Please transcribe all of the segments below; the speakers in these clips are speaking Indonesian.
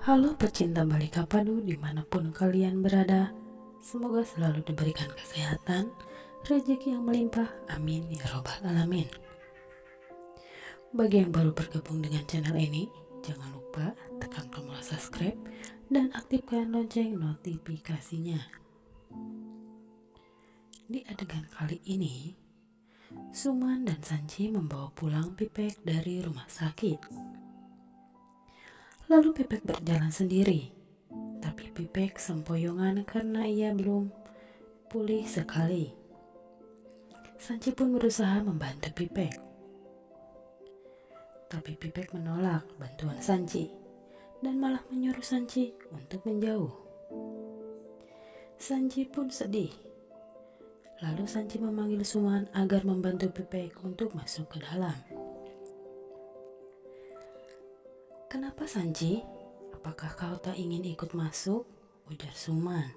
Halo pecinta Balika Padu dimanapun kalian berada, semoga selalu diberikan kesehatan, rezeki yang melimpah, amin ya robbal alamin. Bagi yang baru bergabung dengan channel ini, jangan lupa tekan tombol subscribe dan aktifkan lonceng notifikasinya. Di adegan kali ini, Suman dan Sanji membawa pulang Pipek dari rumah sakit. Lalu Pipek berjalan sendiri, tapi Pipek sempoyongan karena ia belum pulih sekali. Sanji pun berusaha membantu Pipek, tapi Pipek menolak bantuan Sanji dan malah menyuruh Sanji untuk menjauh. Sanji pun sedih. Lalu Sanji memanggil Suman agar membantu Pipek untuk masuk ke dalam. "Kenapa Sanji? Apakah kau tak ingin ikut masuk?" ujar Suman.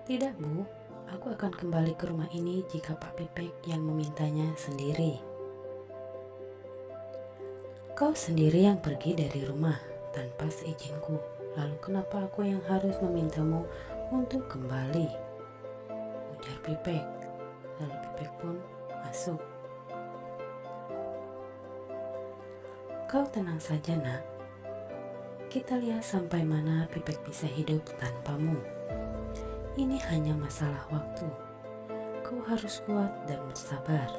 "Tidak Bu, aku akan kembali ke rumah ini jika Pak Pipek yang memintanya sendiri." "Kau sendiri yang pergi dari rumah tanpa seizinku, lalu kenapa aku yang harus memintamu untuk kembali?" ujar Pipek. Lalu Pipek pun masuk. "Kau tenang saja nak, kita lihat sampai mana Pipek bisa hidup tanpamu. Ini hanya masalah waktu. Kau harus kuat dan bersabar."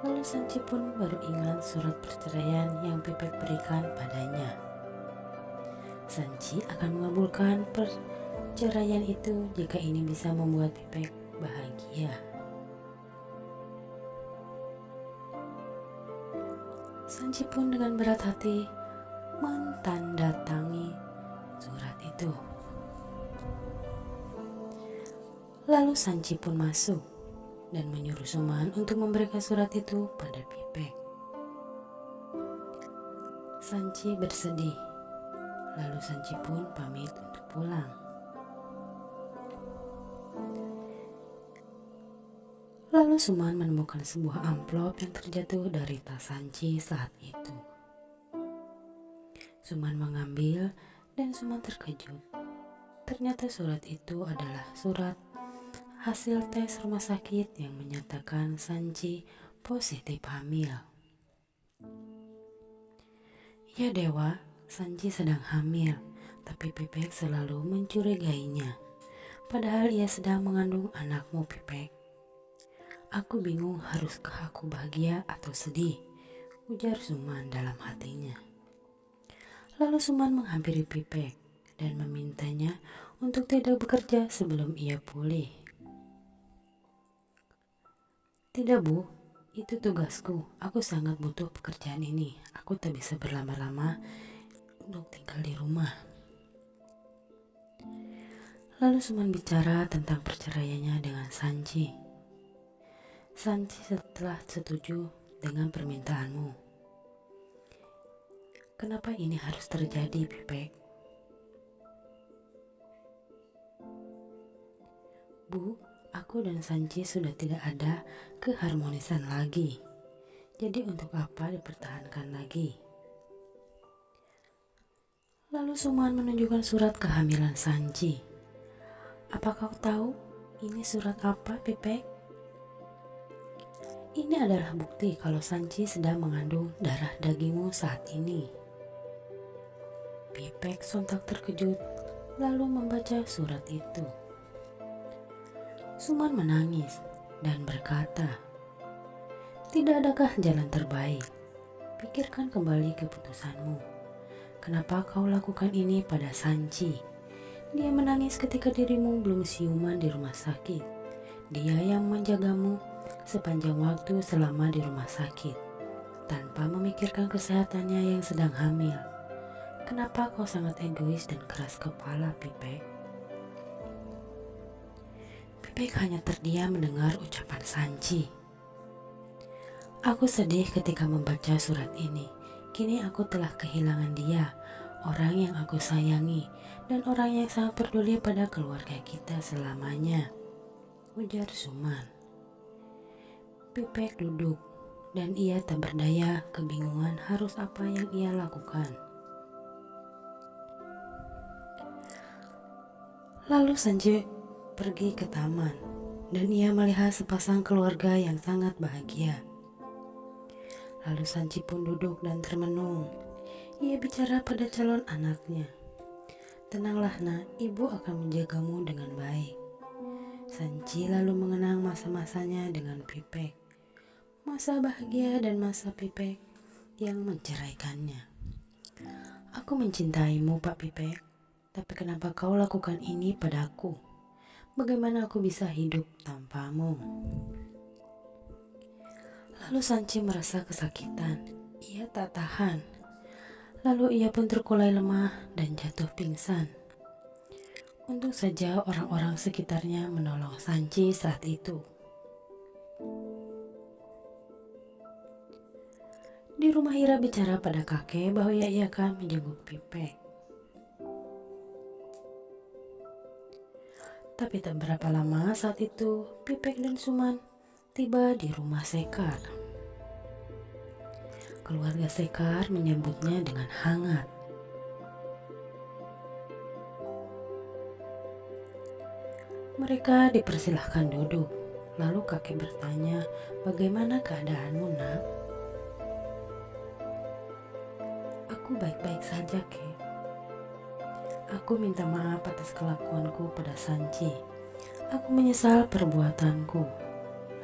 Lalu Sanji pun baru ingat surat perceraian yang Pipek berikan padanya. Sanji akan mengabulkan perceraian itu jika ini bisa membuat Pipek bahagia. Sanji pun dengan berat hati mentandatangi surat itu. Lalu Sanji pun masuk dan menyuruh Suman untuk memberikan surat itu pada Pipek. Sanji bersedih. Lalu Sanji pun pamit untuk pulang. Lalu Suman menemukan sebuah amplop yang terjatuh dari tas Sanji saat itu. Suman mengambil dan Suman terkejut. Ternyata surat itu adalah surat hasil tes rumah sakit yang menyatakan Sanji positif hamil. Ya dewa, Sanji sedang hamil, tapi Pipek selalu mencurigainya. Padahal ia sedang mengandung anakmu Pipek. Aku bingung haruskah aku bahagia atau sedih, ujar Suman dalam hatinya. Lalu Suman menghampiri Pipek dan memintanya untuk tidak bekerja sebelum ia pulih. "Tidak Bu, itu tugasku. Aku sangat butuh pekerjaan ini. Aku tak bisa berlama-lama untuk tinggal di rumah." Lalu Suman bicara tentang perceraiannya dengan Sanji. "Sanji setelah setuju dengan permintaanmu. Kenapa ini harus terjadi, Pipek?" "Bu, aku dan Sanji sudah tidak ada keharmonisan lagi. Jadi untuk apa dipertahankan lagi?" Lalu Suman menunjukkan surat kehamilan Sanji. "Apa kau tahu ini surat apa, Pipek?" "Ini adalah bukti kalau Sanji sedang mengandung darah dagingmu saat ini." Pipek sontak terkejut lalu membaca surat itu. Suman menangis dan berkata, "Tidak adakah jalan terbaik? Pikirkan kembali keputusanmu. Kenapa kau lakukan ini pada Sanji? Dia menangis ketika dirimu belum siuman di rumah sakit. Dia yang menjagamu sepanjang waktu selama di rumah sakit, tanpa memikirkan kesehatannya yang sedang hamil. Kenapa kau sangat egois dan keras kepala, Pipek?" Pipek hanya terdiam mendengar ucapan Sanji. "Aku sedih ketika membaca surat ini. Kini aku telah kehilangan dia, orang yang aku sayangi, dan orang yang sangat peduli pada keluarga kita selamanya," ujar Suman. Pipek duduk dan ia tak berdaya, kebingungan harus apa yang ia lakukan. Lalu Sanji pergi ke taman, dan ia melihat sepasang keluarga yang sangat bahagia. Lalu Sanji pun duduk dan termenung. Ia bicara pada calon anaknya. "Tenanglah nak, ibu akan menjagamu dengan baik." Sanji lalu mengenang masa-masanya dengan Pipek. Masa bahagia dan masa Pipek yang menceraikannya. "Aku mencintaimu, Pak Pipek. Tapi kenapa kau lakukan ini padaku? Bagaimana aku bisa hidup tanpamu?" Lalu Sanji merasa kesakitan. Ia tak tahan. Lalu ia pun terkulai lemah dan jatuh pingsan. Untung saja orang-orang sekitarnya menolong Sanji saat itu. Di rumah Hira bicara pada kakek bahwa ia akan menjenguk Pipek. Tapi tak berapa lama saat itu Pipek dan Suman tiba di rumah Sekar. Keluarga Sekar menyambutnya dengan hangat. Mereka dipersilahkan duduk. Lalu kakek bertanya, "Bagaimana keadaanmu, nak?" "Aku baik-baik saja, Kek. Aku minta maaf atas kelakuanku pada Sanji. Aku menyesal perbuatanku."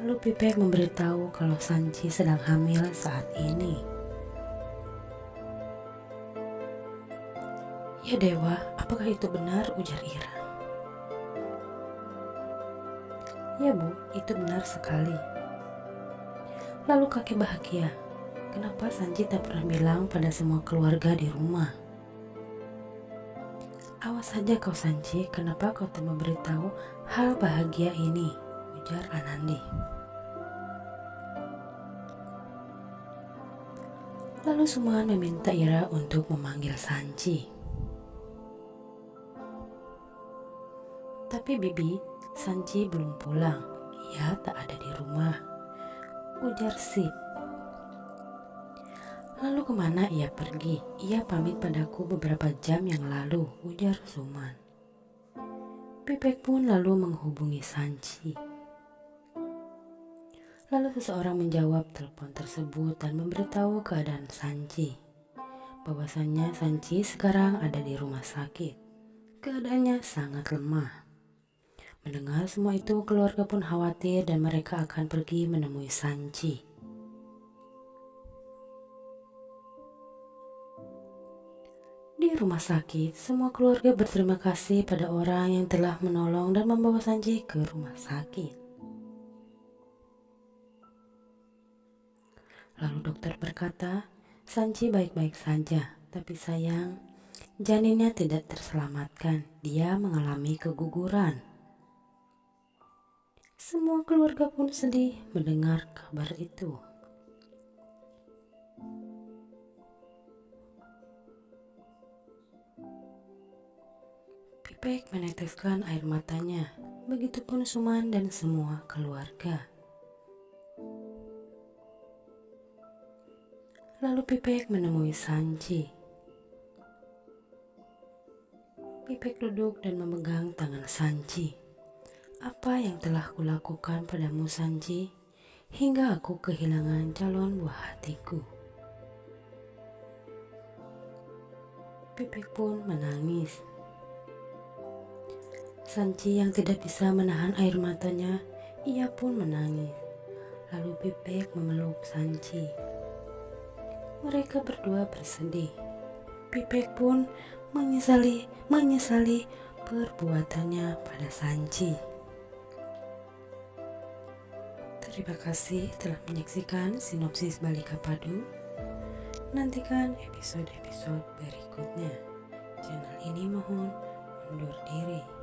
Lalu Pipek memberitahu kalau Sanji sedang hamil saat ini. "Ya Dewa, apakah itu benar?" ujar Ira. "Ya Bu, itu benar sekali." Lalu kakek bahagia. Kenapa Sanji tak pernah bilang pada semua keluarga di rumah? "Awas saja kau Sanji, kenapa kau tak memberitahu hal bahagia ini?" ujar Anandi. Lalu Suman meminta Ira untuk memanggil Sanji. "Tapi Bibi, Sanji belum pulang. Ia tak ada di rumah," ujar Sip. "Lalu kemana ia pergi? Ia pamit padaku beberapa jam yang lalu," ujar Suman. Pipek pun lalu menghubungi Sanji. Lalu seseorang menjawab telepon tersebut dan memberitahu keadaan Sanji. Bahwasannya Sanji sekarang ada di rumah sakit. Keadaannya sangat lemah. Mendengar semua itu, keluarga pun khawatir dan mereka akan pergi menemui Sanji. Di rumah sakit, semua keluarga berterima kasih pada orang yang telah menolong dan membawa Sanji ke rumah sakit. Lalu dokter berkata, "Sanji baik-baik saja, tapi sayang, janinnya tidak terselamatkan. Dia mengalami keguguran." Semua keluarga pun sedih mendengar kabar itu. Pipek meneteskan air matanya, begitupun Suman dan semua keluarga. Lalu Pipek menemui Sanji. Pipek duduk dan memegang tangan Sanji. "Apa yang telah kulakukan padamu Sanji, hingga aku kehilangan calon buah hatiku?" Pipek pun menangis. Sanji yang tidak bisa menahan air matanya, ia pun menangis. Lalu Pipek memeluk Sanji. Mereka berdua bersedih. Pipek pun menyesali perbuatannya pada Sanji. Terima kasih telah menyaksikan sinopsis Balika Padu. Nantikan episode-episode berikutnya. Channel ini mohon undur diri.